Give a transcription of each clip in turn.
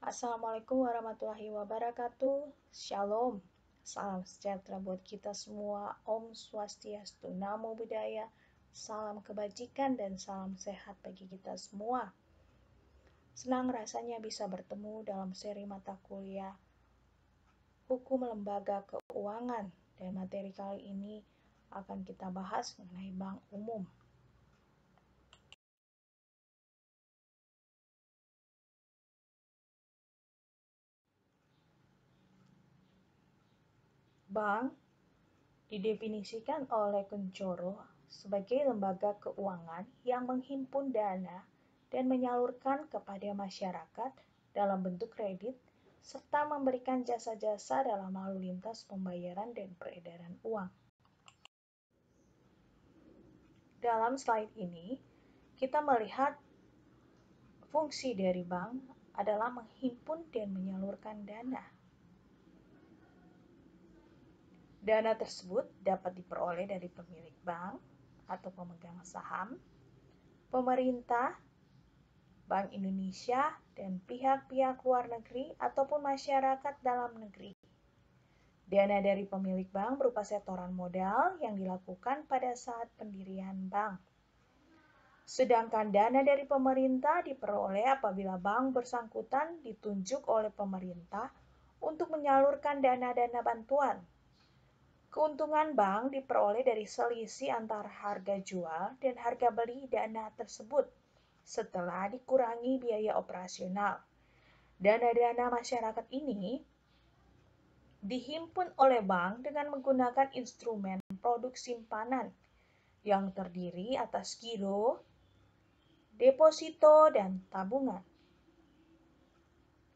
Assalamualaikum warahmatullahi wabarakatuh. Shalom. Salam sejahtera buat kita semua. Om Swastiastu, Namo Buddhaya. Salam kebajikan dan salam sehat bagi kita semua. Senang rasanya bisa bertemu dalam seri mata kuliah Hukum Lembaga Keuangan. Dan materi kali ini akan kita bahas mengenai bank umum. Bank didefinisikan oleh Kuncoro sebagai lembaga keuangan yang menghimpun dana dan menyalurkan kepada masyarakat dalam bentuk kredit serta memberikan jasa-jasa dalam lalu lintas pembayaran dan peredaran uang. Dalam slide ini, kita melihat fungsi dari bank adalah menghimpun dan menyalurkan dana. Dana tersebut dapat diperoleh dari pemilik bank atau pemegang saham, pemerintah, Bank Indonesia, dan pihak-pihak luar negeri ataupun masyarakat dalam negeri. Dana dari pemilik bank berupa setoran modal yang dilakukan pada saat pendirian bank. Sedangkan dana dari pemerintah diperoleh apabila bank bersangkutan ditunjuk oleh pemerintah untuk menyalurkan dana-dana bantuan. Keuntungan bank diperoleh dari selisih antara harga jual dan harga beli dana tersebut setelah dikurangi biaya operasional. Dana-dana masyarakat ini dihimpun oleh bank dengan menggunakan instrumen produk simpanan yang terdiri atas giro, deposito, dan tabungan.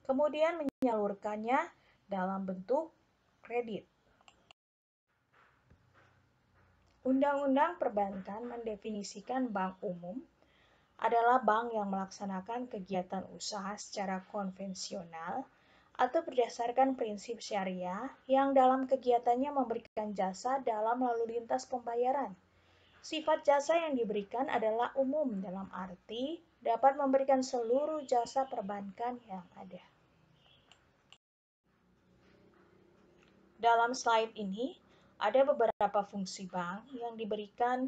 Kemudian menyalurkannya dalam bentuk kredit. Undang-Undang Perbankan mendefinisikan bank umum adalah bank yang melaksanakan kegiatan usaha secara konvensional atau berdasarkan prinsip syariah yang dalam kegiatannya memberikan jasa dalam lalu lintas pembayaran. Sifat jasa yang diberikan adalah umum dalam arti dapat memberikan seluruh jasa perbankan yang ada. Dalam slide ini, ada beberapa fungsi bank yang diberikan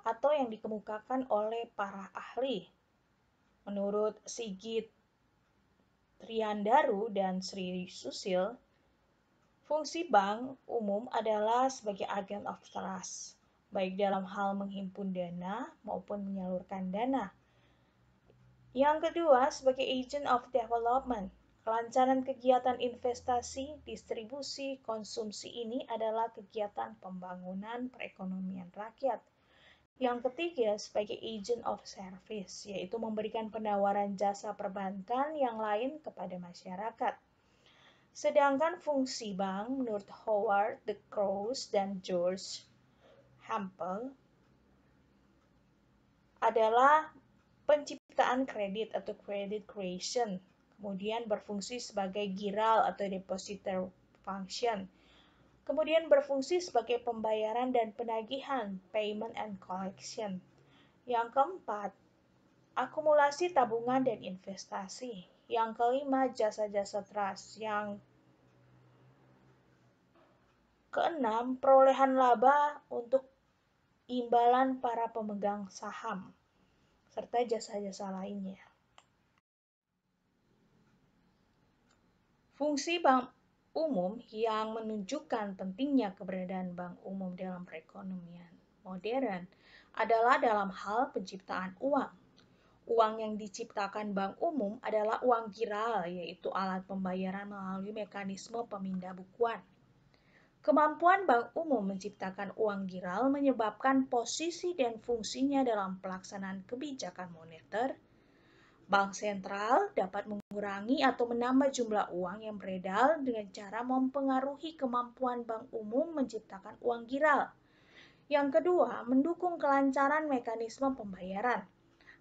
atau yang dikemukakan oleh para ahli. Menurut Sigit Triandaru dan Sri Susil, fungsi bank umum adalah sebagai agen of trust, baik dalam hal menghimpun dana maupun menyalurkan dana. Yang kedua, sebagai agent of development. Kelancaran kegiatan investasi, distribusi, konsumsi ini adalah kegiatan pembangunan perekonomian rakyat. Yang ketiga, sebagai agent of service, yaitu memberikan penawaran jasa perbankan yang lain kepada masyarakat. Sedangkan fungsi bank menurut Howard de Croix dan George Hampel adalah penciptaan kredit atau credit creation, kemudian berfungsi sebagai giral atau depositor function, kemudian berfungsi sebagai pembayaran dan penagihan, payment and collection. Yang keempat, akumulasi tabungan dan investasi. Yang kelima, jasa-jasa trust. Yang keenam, perolehan laba untuk imbalan para pemegang saham, serta jasa-jasa lainnya. Fungsi bank umum yang menunjukkan pentingnya keberadaan bank umum dalam perekonomian modern adalah dalam hal penciptaan uang. Uang yang diciptakan bank umum adalah uang giral, yaitu alat pembayaran melalui mekanisme pemindah bukuan. Kemampuan bank umum menciptakan uang giral menyebabkan posisi dan fungsinya dalam pelaksanaan kebijakan moneter. Bank sentral dapat mengurangi atau menambah jumlah uang yang beredar dengan cara mempengaruhi kemampuan bank umum menciptakan uang giral. Yang kedua, mendukung kelancaran mekanisme pembayaran.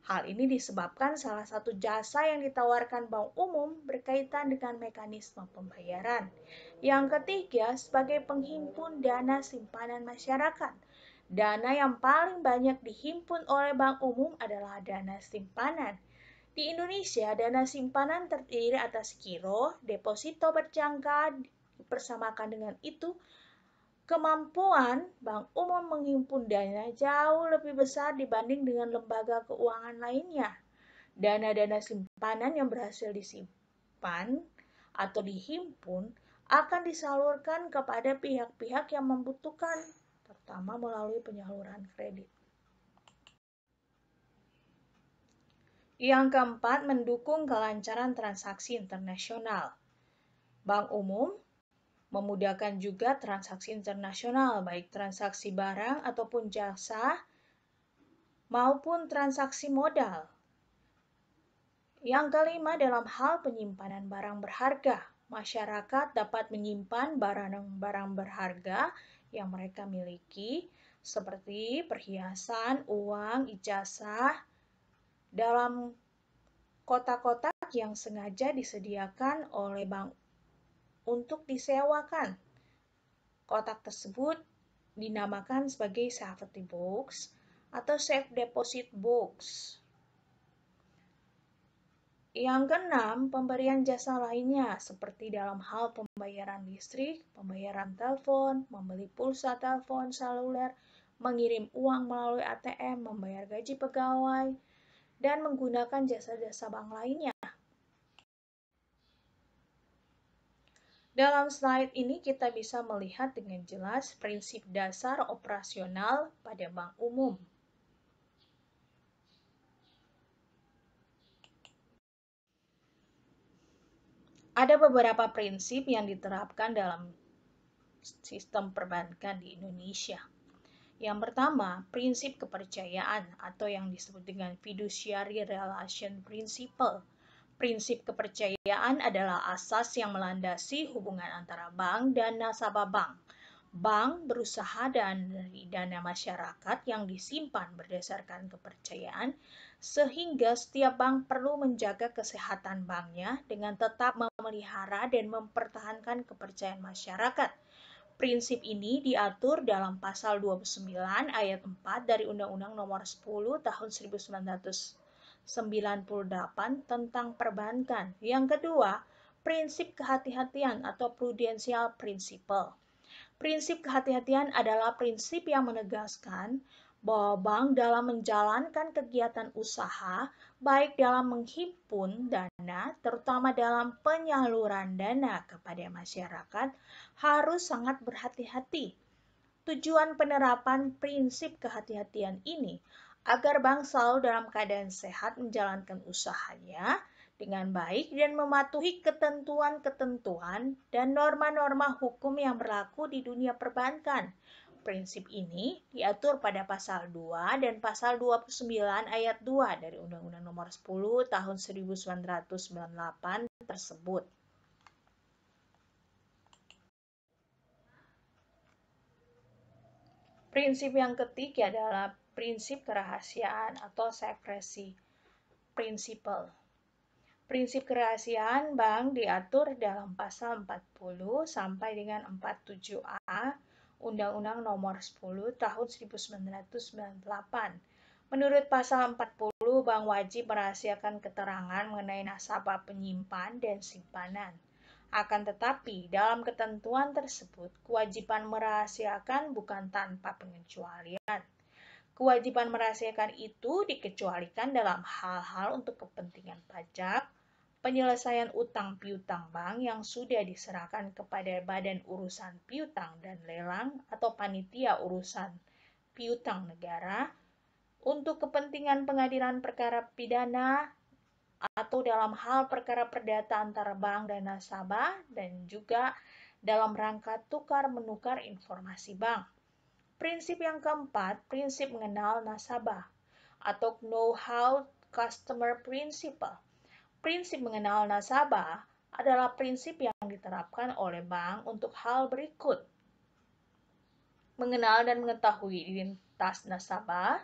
Hal ini disebabkan salah satu jasa yang ditawarkan bank umum berkaitan dengan mekanisme pembayaran. Yang ketiga, sebagai penghimpun dana simpanan masyarakat. Dana yang paling banyak dihimpun oleh bank umum adalah dana simpanan, Di Indonesia, dana simpanan terdiri atas giro, deposito berjangka, dipersamakan dengan itu, kemampuan Bank Umum menghimpun dana jauh lebih besar dibanding dengan lembaga keuangan lainnya. Dana-dana simpanan yang berhasil disimpan atau dihimpun akan disalurkan kepada pihak-pihak yang membutuhkan, terutama melalui penyaluran kredit. Yang keempat, mendukung kelancaran transaksi internasional. Bank Umum memudahkan juga transaksi internasional, baik transaksi barang ataupun jasa, maupun transaksi modal. Yang kelima, dalam hal penyimpanan barang berharga, masyarakat dapat menyimpan barang-barang berharga yang mereka miliki, seperti perhiasan, uang, ijazah, dalam kotak-kotak yang sengaja disediakan oleh bank untuk disewakan. Kotak tersebut dinamakan sebagai safety box atau safe deposit box. Yang keenam, pemberian jasa lainnya seperti dalam hal pembayaran listrik, pembayaran telepon, membeli pulsa telepon seluler, mengirim uang melalui ATM, membayar gaji pegawai, dan menggunakan jasa-jasa bank lainnya. Dalam slide ini kita bisa melihat dengan jelas prinsip dasar operasional pada bank umum. Ada beberapa prinsip yang diterapkan dalam sistem perbankan di Indonesia. Yang pertama, prinsip kepercayaan atau yang disebut dengan fiduciary relation principle. Prinsip kepercayaan adalah asas yang melandasi hubungan antara bank dan nasabah bank. Bank berusaha dari dana masyarakat yang disimpan berdasarkan kepercayaan, sehingga setiap bank perlu menjaga kesehatan banknya dengan tetap memelihara dan mempertahankan kepercayaan masyarakat. Prinsip ini diatur dalam pasal 29 ayat 4 dari Undang-Undang Nomor 10 Tahun 1998 tentang perbankan. Yang kedua, prinsip kehati-hatian atau prudential principle. Prinsip kehati-hatian adalah prinsip yang menegaskan bahwa bank dalam menjalankan kegiatan usaha, baik dalam menghimpun dana, terutama dalam penyaluran dana kepada masyarakat, harus sangat berhati-hati. Tujuan penerapan prinsip kehati-hatian ini agar bank selalu dalam keadaan sehat menjalankan usahanya dengan baik dan mematuhi ketentuan-ketentuan dan norma-norma hukum yang berlaku di dunia perbankan. Prinsip ini diatur pada pasal 2 dan pasal 29 ayat 2 dari Undang-Undang Nomor 10 Tahun 1998 tersebut. Prinsip yang ketiga adalah prinsip kerahasiaan atau secrecy principle. Prinsip kerahasiaan bank diatur dalam pasal 40 sampai dengan 47A Undang-Undang Nomor 10 Tahun 1998. Menurut pasal 40, bank wajib merahasiakan keterangan mengenai nasabah penyimpan dan simpanan. Akan tetapi, dalam ketentuan tersebut, kewajiban merahasiakan bukan tanpa pengecualian. Kewajiban merahasiakan itu dikecualikan dalam hal-hal untuk kepentingan pajak, penyelesaian utang piutang bank yang sudah diserahkan kepada Badan Urusan Piutang dan Lelang atau Panitia Urusan Piutang Negara, untuk kepentingan pengadilan perkara pidana, atau dalam hal perkara perdata antara bank dan nasabah, dan juga dalam rangka tukar-menukar informasi bank. Prinsip yang keempat, prinsip mengenal nasabah atau know-how customer principle. Prinsip mengenal nasabah adalah prinsip yang diterapkan oleh bank untuk hal berikut. Mengenal dan mengetahui identitas nasabah.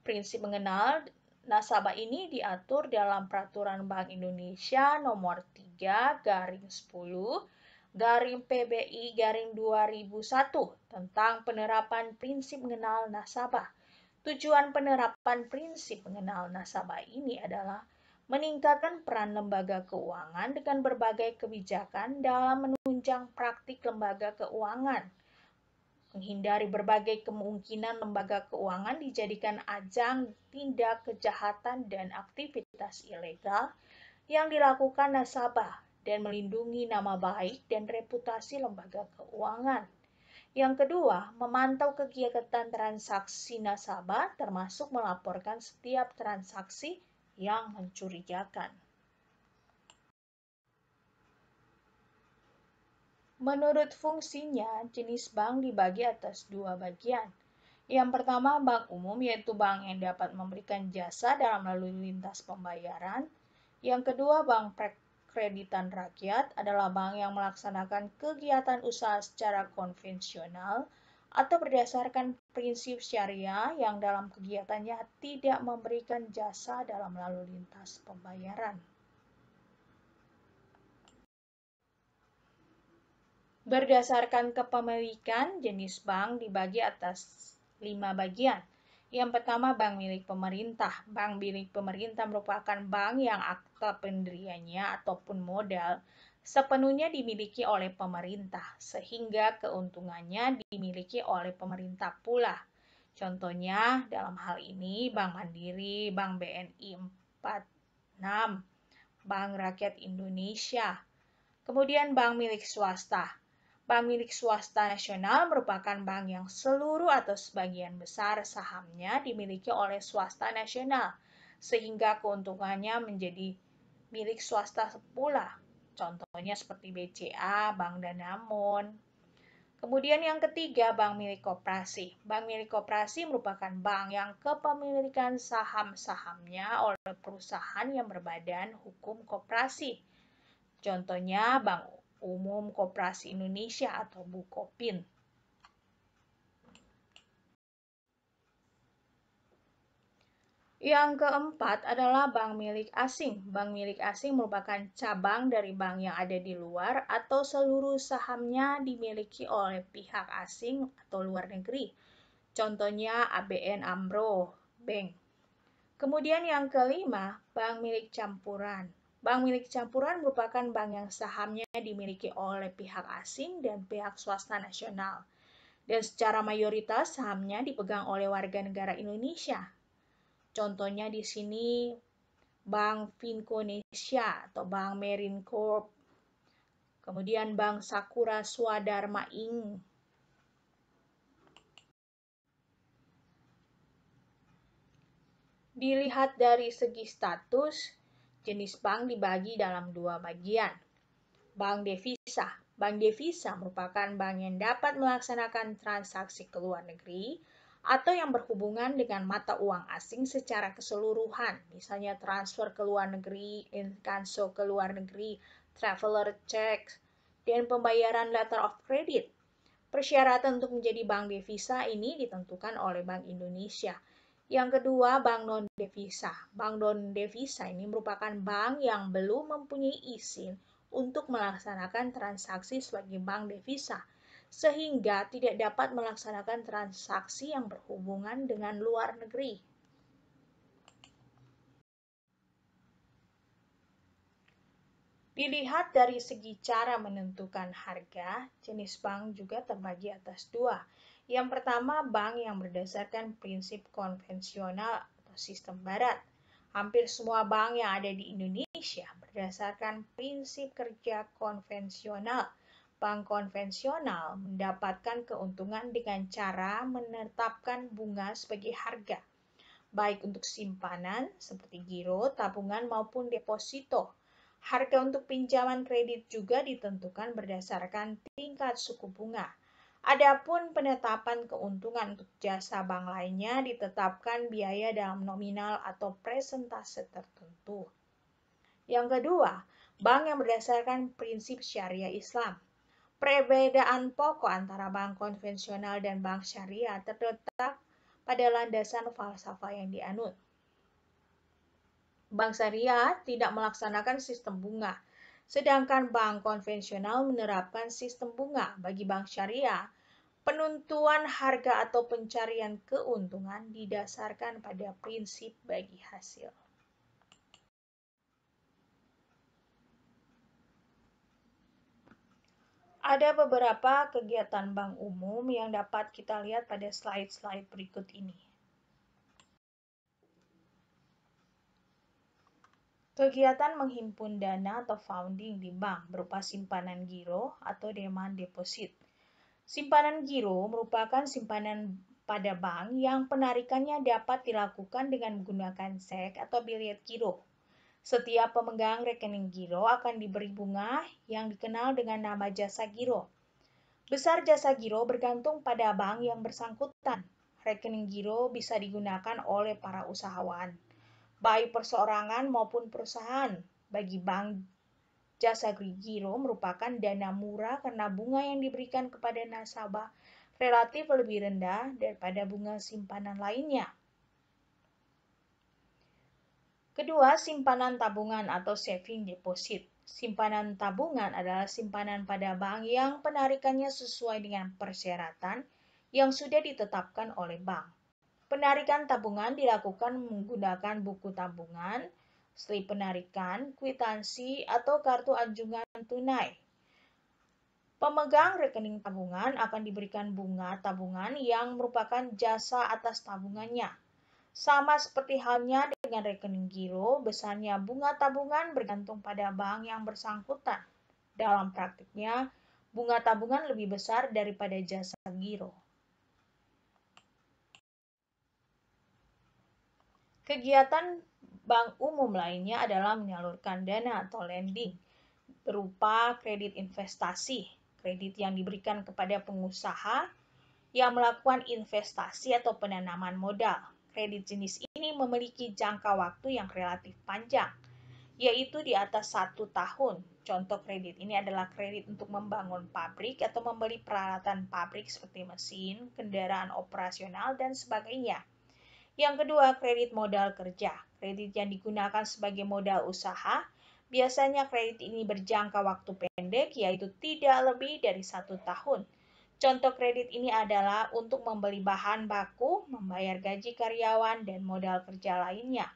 Prinsip mengenal nasabah ini diatur dalam Peraturan Bank Indonesia Nomor 3/PBI/2001 tentang penerapan prinsip mengenal nasabah. Tujuan penerapan prinsip mengenal nasabah ini adalah meningkatkan peran lembaga keuangan dengan berbagai kebijakan dalam menunjang praktik lembaga keuangan, menghindari berbagai kemungkinan lembaga keuangan dijadikan ajang tindak kejahatan dan aktivitas ilegal yang dilakukan nasabah, dan melindungi nama baik dan reputasi lembaga keuangan. Yang kedua, memantau kegiatan transaksi nasabah termasuk melaporkan setiap transaksi yang mencurigakan. Menurut fungsinya, jenis bank dibagi atas dua bagian. Yang pertama, bank umum, yaitu bank yang dapat memberikan jasa dalam lalu lintas pembayaran. Yang kedua, bank kreditan rakyat adalah bank yang melaksanakan kegiatan usaha secara konvensional atau berdasarkan prinsip syariah yang dalam kegiatannya tidak memberikan jasa dalam lalu lintas pembayaran. Berdasarkan kepemilikan, jenis bank dibagi atas 5 bagian. Yang pertama, bank milik pemerintah. Bank milik pemerintah merupakan bank yang akta pendiriannya ataupun modal sepenuhnya dimiliki oleh pemerintah, sehingga keuntungannya dimiliki oleh pemerintah pula. Contohnya dalam hal ini Bank Mandiri, Bank BNI 46, Bank Rakyat Indonesia. Kemudian bank milik swasta. Bank milik swasta nasional merupakan bank yang seluruh atau sebagian besar sahamnya dimiliki oleh swasta nasional, sehingga keuntungannya menjadi milik swasta pula. Contohnya seperti BCA, Bank Danamon. Kemudian yang ketiga, bank milik koperasi. Bank milik koperasi merupakan bank yang kepemilikan saham-sahamnya oleh perusahaan yang berbadan hukum koperasi. Contohnya Bank Umum Koperasi Indonesia atau Bukopin. Yang keempat adalah bank milik asing. Bank milik asing merupakan cabang dari bank yang ada di luar atau seluruh sahamnya dimiliki oleh pihak asing atau luar negeri. Contohnya ABN AMRO Bank. Kemudian yang kelima, bank milik campuran. Bank milik campuran merupakan bank yang sahamnya dimiliki oleh pihak asing dan pihak swasta nasional. Dan secara mayoritas sahamnya dipegang oleh warga negara Indonesia. Contohnya di sini Bank Finkonesia atau Bank Marine Corp. Kemudian Bank Sakura Swadharma Inc. Dilihat dari segi status, jenis bank dibagi dalam dua bagian. Bank devisa. Bank devisa merupakan bank yang dapat melaksanakan transaksi ke luar negeri atau yang berhubungan dengan mata uang asing secara keseluruhan, misalnya transfer ke luar negeri, inkasso ke luar negeri, traveler check, dan pembayaran letter of credit. Persyaratan untuk menjadi bank devisa ini ditentukan oleh Bank Indonesia. Yang kedua, bank non-devisa. Bank non-devisa ini merupakan bank yang belum mempunyai izin untuk melaksanakan transaksi sebagai bank devisa, sehingga tidak dapat melaksanakan transaksi yang berhubungan dengan luar negeri. Dilihat dari segi cara menentukan harga, jenis bank juga terbagi atas dua. Yang pertama, bank yang berdasarkan prinsip konvensional atau sistem barat. Hampir semua bank yang ada di Indonesia berdasarkan prinsip kerja konvensional. Bank konvensional mendapatkan keuntungan dengan cara menetapkan bunga sebagai harga, baik untuk simpanan seperti giro, tabungan maupun deposito. Harga untuk pinjaman kredit juga ditentukan berdasarkan tingkat suku bunga. Adapun penetapan keuntungan untuk jasa bank lainnya ditetapkan biaya dalam nominal atau persentase tertentu. Yang kedua, bank yang berdasarkan prinsip syariah Islam. Perbedaan pokok antara bank konvensional dan bank syariah terletak pada landasan falsafah yang dianut. Bank syariah tidak melaksanakan sistem bunga, sedangkan bank konvensional menerapkan sistem bunga. Bagi bank syariah, penentuan harga atau pencarian keuntungan didasarkan pada prinsip bagi hasil. Ada beberapa kegiatan bank umum yang dapat kita lihat pada slide-slide berikut ini. Kegiatan menghimpun dana atau funding di bank berupa simpanan giro atau demand deposit. Simpanan giro merupakan simpanan pada bank yang penarikannya dapat dilakukan dengan menggunakan sek atau bilet giro. Setiap pemegang rekening giro akan diberi bunga yang dikenal dengan nama jasa giro. Besar jasa giro bergantung pada bank yang bersangkutan. Rekening giro bisa digunakan oleh para usahawan, baik perseorangan maupun perusahaan. Bagi bank, jasa giro merupakan dana murah karena bunga yang diberikan kepada nasabah relatif lebih rendah daripada bunga simpanan lainnya. Kedua, simpanan tabungan atau saving deposit. Simpanan tabungan adalah simpanan pada bank yang penarikannya sesuai dengan persyaratan yang sudah ditetapkan oleh bank. Penarikan tabungan dilakukan menggunakan buku tabungan, slip penarikan, kwitansi, atau kartu anjungan tunai. Pemegang rekening tabungan akan diberikan bunga tabungan yang merupakan jasa atas tabungannya. Sama seperti halnya dengan rekening giro, besarnya bunga tabungan bergantung pada bank yang bersangkutan. Dalam praktiknya, bunga tabungan lebih besar daripada jasa giro. Kegiatan bank umum lainnya adalah menyalurkan dana atau lending berupa kredit investasi, kredit yang diberikan kepada pengusaha yang melakukan investasi atau penanaman modal. Kredit jenis ini memiliki jangka waktu yang relatif panjang, yaitu di atas 1 tahun. Contoh kredit ini adalah kredit untuk membangun pabrik atau membeli peralatan pabrik seperti mesin, kendaraan operasional, dan sebagainya. Yang kedua, kredit modal kerja. Kredit yang digunakan sebagai modal usaha. Biasanya kredit ini berjangka waktu pendek, yaitu tidak lebih dari 1 tahun. Contoh kredit ini adalah untuk membeli bahan baku, membayar gaji karyawan, dan modal kerja lainnya.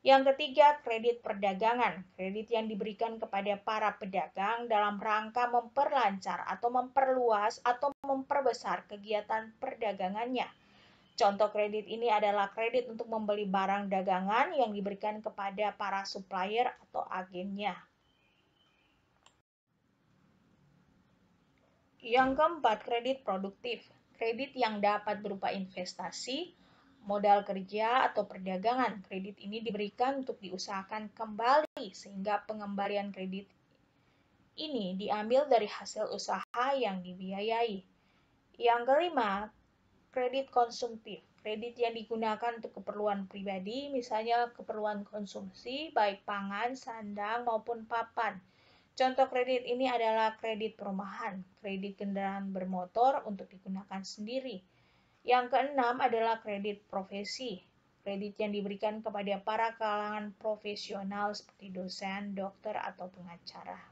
Yang ketiga, kredit perdagangan. Kredit yang diberikan kepada para pedagang dalam rangka memperlancar atau memperluas atau memperbesar kegiatan perdagangannya. Contoh kredit ini adalah kredit untuk membeli barang dagangan yang diberikan kepada para supplier atau agennya. Yang keempat, kredit produktif. Kredit yang dapat berupa investasi, modal kerja, atau perdagangan. Kredit ini diberikan untuk diusahakan kembali sehingga pengembalian kredit ini diambil dari hasil usaha yang dibiayai. Yang kelima, kredit konsumtif. Kredit yang digunakan untuk keperluan pribadi, misalnya keperluan konsumsi, baik pangan, sandang, maupun papan. Contoh kredit ini adalah kredit perumahan, kredit kendaraan bermotor untuk digunakan sendiri. Yang keenam adalah kredit profesi. Kredit yang diberikan kepada para kalangan profesional seperti dosen, dokter, atau pengacara.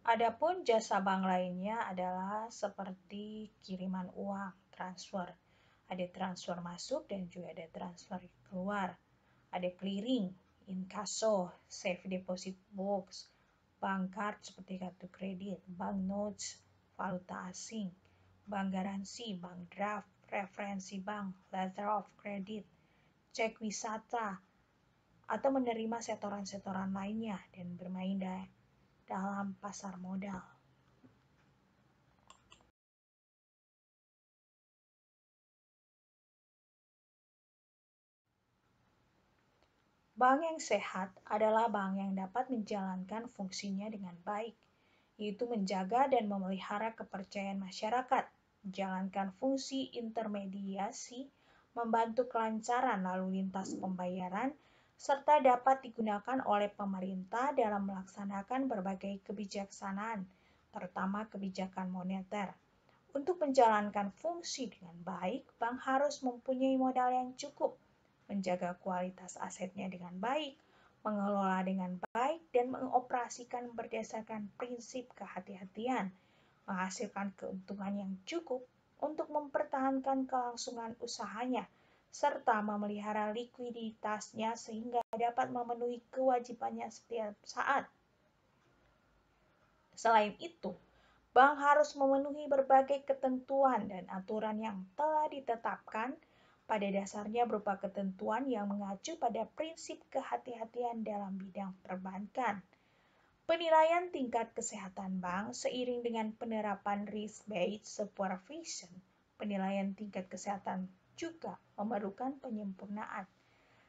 Adapun jasa bank lainnya adalah seperti kiriman uang, transfer. Ada transfer masuk dan juga ada transfer keluar. Ada clearing, inkasso, safe deposit box, bank card seperti kartu kredit, bank notes, valuta asing, bank garansi, bank draft, referensi bank, letter of credit, cek wisata, atau menerima setoran-setoran lainnya dan bermain dalam pasar modal. Bank yang sehat adalah bank yang dapat menjalankan fungsinya dengan baik, yaitu menjaga dan memelihara kepercayaan masyarakat, menjalankan fungsi intermediasi, membantu kelancaran lalu lintas pembayaran, serta dapat digunakan oleh pemerintah dalam melaksanakan berbagai kebijaksanaan, terutama kebijakan moneter. Untuk menjalankan fungsi dengan baik, bank harus mempunyai modal yang cukup, menjaga kualitas asetnya dengan baik, mengelola dengan baik, dan mengoperasikan berdasarkan prinsip kehati-hatian, menghasilkan keuntungan yang cukup untuk mempertahankan kelangsungan usahanya, serta memelihara likuiditasnya sehingga dapat memenuhi kewajibannya setiap saat. Selain itu, bank harus memenuhi berbagai ketentuan dan aturan yang telah ditetapkan, pada dasarnya berupa ketentuan yang mengacu pada prinsip kehati-hatian dalam bidang perbankan. Penilaian tingkat kesehatan bank seiring dengan penerapan risk-based supervision, penilaian tingkat kesehatan juga memerlukan penyempurnaan.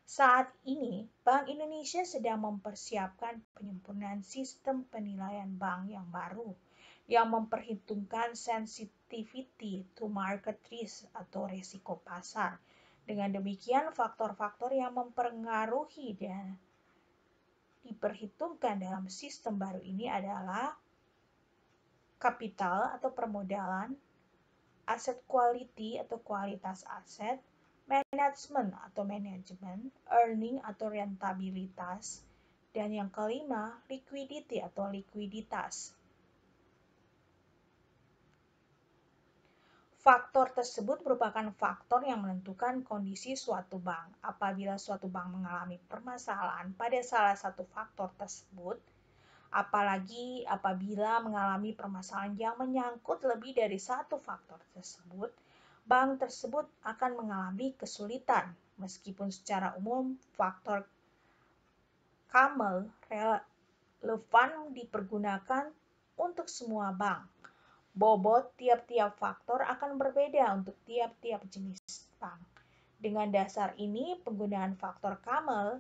Saat ini, Bank Indonesia sedang mempersiapkan penyempurnaan sistem penilaian bank yang baru, yang memperhitungkan sensitivity to market risk atau risiko pasar. Dengan demikian, faktor-faktor yang mempengaruhi dan diperhitungkan dalam sistem baru ini adalah kapital atau permodalan, aset quality atau kualitas aset, manajemen atau manajemen, earning atau rentabilitas, dan yang kelima, liquidity atau likuiditas. Faktor tersebut merupakan faktor yang menentukan kondisi suatu bank. Apabila suatu bank mengalami permasalahan pada salah satu faktor tersebut, apalagi apabila mengalami permasalahan yang menyangkut lebih dari satu faktor tersebut, bank tersebut akan mengalami kesulitan. Meskipun secara umum faktor CAMEL relevan dipergunakan untuk semua bank, bobot tiap-tiap faktor akan berbeda untuk tiap-tiap jenis bank. Dengan dasar ini, penggunaan faktor CAMEL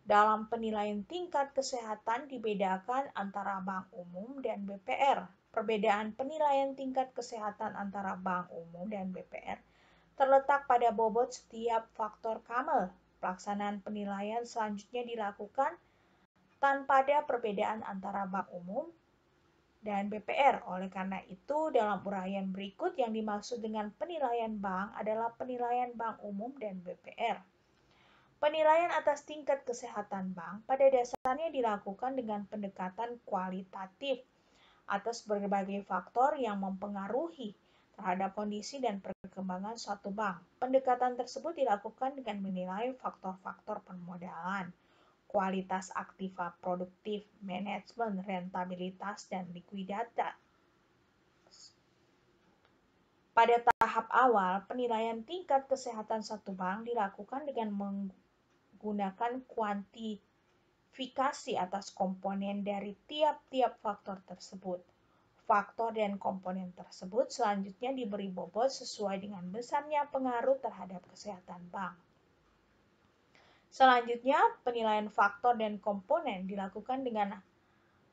dalam penilaian tingkat kesehatan dibedakan antara bank umum dan BPR. Perbedaan penilaian tingkat kesehatan antara bank umum dan BPR terletak pada bobot setiap faktor CAMEL. Pelaksanaan penilaian selanjutnya dilakukan tanpa ada perbedaan antara bank umum dan BPR. Oleh karena itu, dalam uraian berikut yang dimaksud dengan penilaian bank adalah penilaian bank umum dan BPR. Penilaian atas tingkat kesehatan bank pada dasarnya dilakukan dengan pendekatan kualitatif atas berbagai faktor yang mempengaruhi terhadap kondisi dan perkembangan suatu bank. Pendekatan tersebut dilakukan dengan menilai faktor-faktor permodalan, kualitas aktiva produktif, manajemen, rentabilitas, dan likuiditas. Pada tahap awal, penilaian tingkat kesehatan satu bank dilakukan dengan menggunakan kuantifikasi atas komponen dari tiap-tiap faktor tersebut. Faktor dan komponen tersebut selanjutnya diberi bobot sesuai dengan besarnya pengaruh terhadap kesehatan bank. Selanjutnya, penilaian faktor dan komponen dilakukan dengan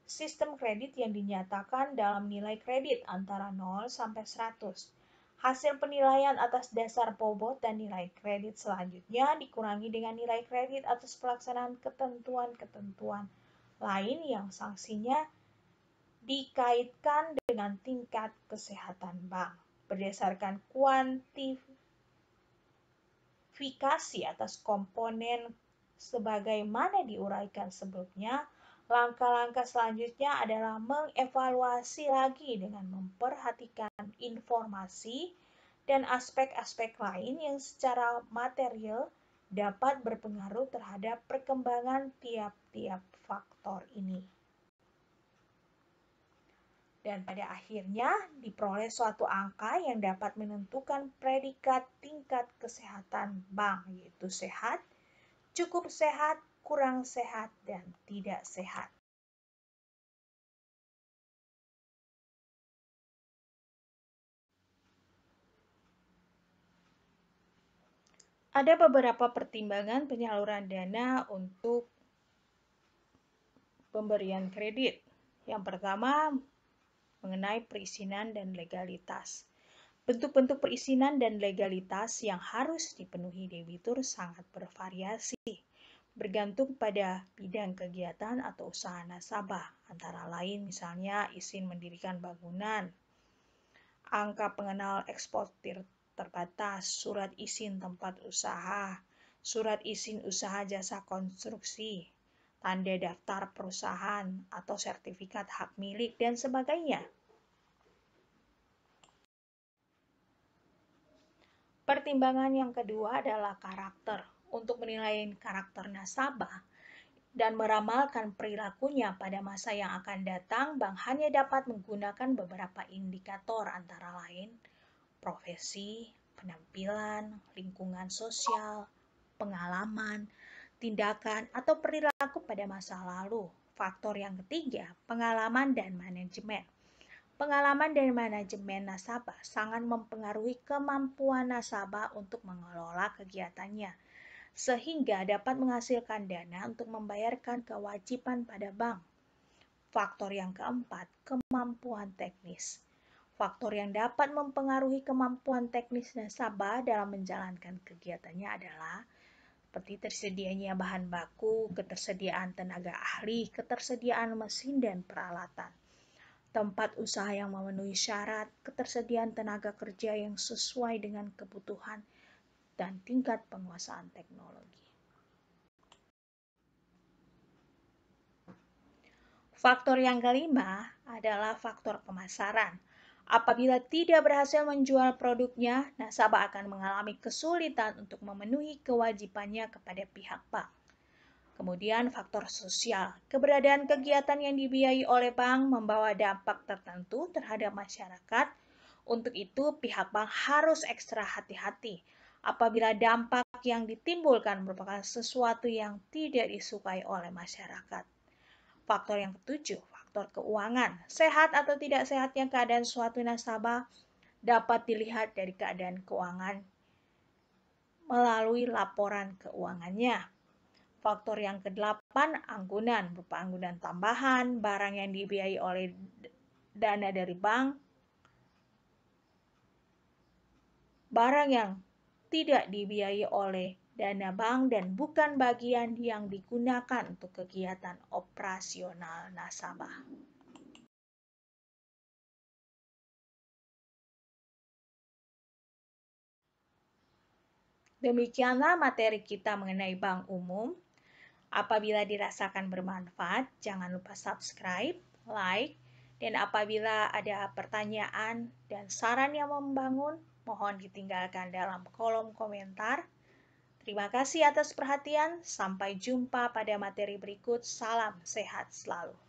sistem kredit yang dinyatakan dalam nilai kredit antara 0 sampai 100. Hasil penilaian atas dasar bobot dan nilai kredit selanjutnya dikurangi dengan nilai kredit atas pelaksanaan ketentuan-ketentuan lain yang sanksinya dikaitkan dengan tingkat kesehatan bank. Berdasarkan kuantifikasi atas komponen sebagaimana diuraikan sebelumnya, langkah-langkah selanjutnya adalah mengevaluasi lagi dengan memperhatikan informasi dan aspek-aspek lain yang secara material dapat berpengaruh terhadap perkembangan tiap-tiap faktor ini. Dan pada akhirnya diperoleh suatu angka yang dapat menentukan predikat tingkat kesehatan bank, yaitu sehat, cukup sehat, kurang sehat, dan tidak sehat. Ada beberapa pertimbangan penyaluran dana untuk pemberian kredit. Yang pertama, mengenai perizinan dan legalitas. Bentuk-bentuk perizinan dan legalitas yang harus dipenuhi debitur sangat bervariasi, bergantung pada bidang kegiatan atau usaha nasabah, antara lain misalnya izin mendirikan bangunan, angka pengenal eksportir terbatas, surat izin tempat usaha, surat izin usaha jasa konstruksi, tanda daftar perusahaan atau sertifikat hak milik, dan sebagainya. Pertimbangan yang kedua adalah karakter. Untuk menilai karakter nasabah dan meramalkan perilakunya pada masa yang akan datang, bank hanya dapat menggunakan beberapa indikator antara lain profesi, penampilan, lingkungan sosial, pengalaman, tindakan, atau perilaku pada masa lalu. Faktor yang ketiga, pengalaman dan manajemen. Pengalaman dan manajemen nasabah sangat mempengaruhi kemampuan nasabah untuk mengelola kegiatannya, sehingga dapat menghasilkan dana untuk membayarkan kewajiban pada bank. Faktor yang keempat, kemampuan teknis. Faktor yang dapat mempengaruhi kemampuan teknis nasabah dalam menjalankan kegiatannya adalah seperti tersedianya bahan baku, ketersediaan tenaga ahli, ketersediaan mesin dan peralatan, tempat usaha yang memenuhi syarat, ketersediaan tenaga kerja yang sesuai dengan kebutuhan, dan tingkat penguasaan teknologi. Faktor yang kelima adalah faktor pemasaran. Apabila tidak berhasil menjual produknya, nasabah akan mengalami kesulitan untuk memenuhi kewajibannya kepada pihak bank. Kemudian faktor sosial. Keberadaan kegiatan yang dibiayai oleh bank membawa dampak tertentu terhadap masyarakat. Untuk itu, pihak bank harus ekstra hati-hati apabila dampak yang ditimbulkan merupakan sesuatu yang tidak disukai oleh masyarakat. Faktor yang ketujuh, faktor keuangan. Sehat atau tidak sehatnya keadaan suatu nasabah dapat dilihat dari keadaan keuangan melalui laporan keuangannya. Faktor yang kedelapan, anggunan, berupa anggunan tambahan, barang yang dibiayai oleh dana dari bank, barang yang tidak dibiayai oleh dana bank dan bukan bagian yang digunakan untuk kegiatan operasional nasabah. Demikianlah materi kita mengenai bank umum. Apabila dirasakan bermanfaat, jangan lupa subscribe, like, dan apabila ada pertanyaan dan saran yang membangun, mohon ditinggalkan dalam kolom komentar. Terima kasih atas perhatian. Sampai jumpa pada materi berikut. Salam sehat selalu.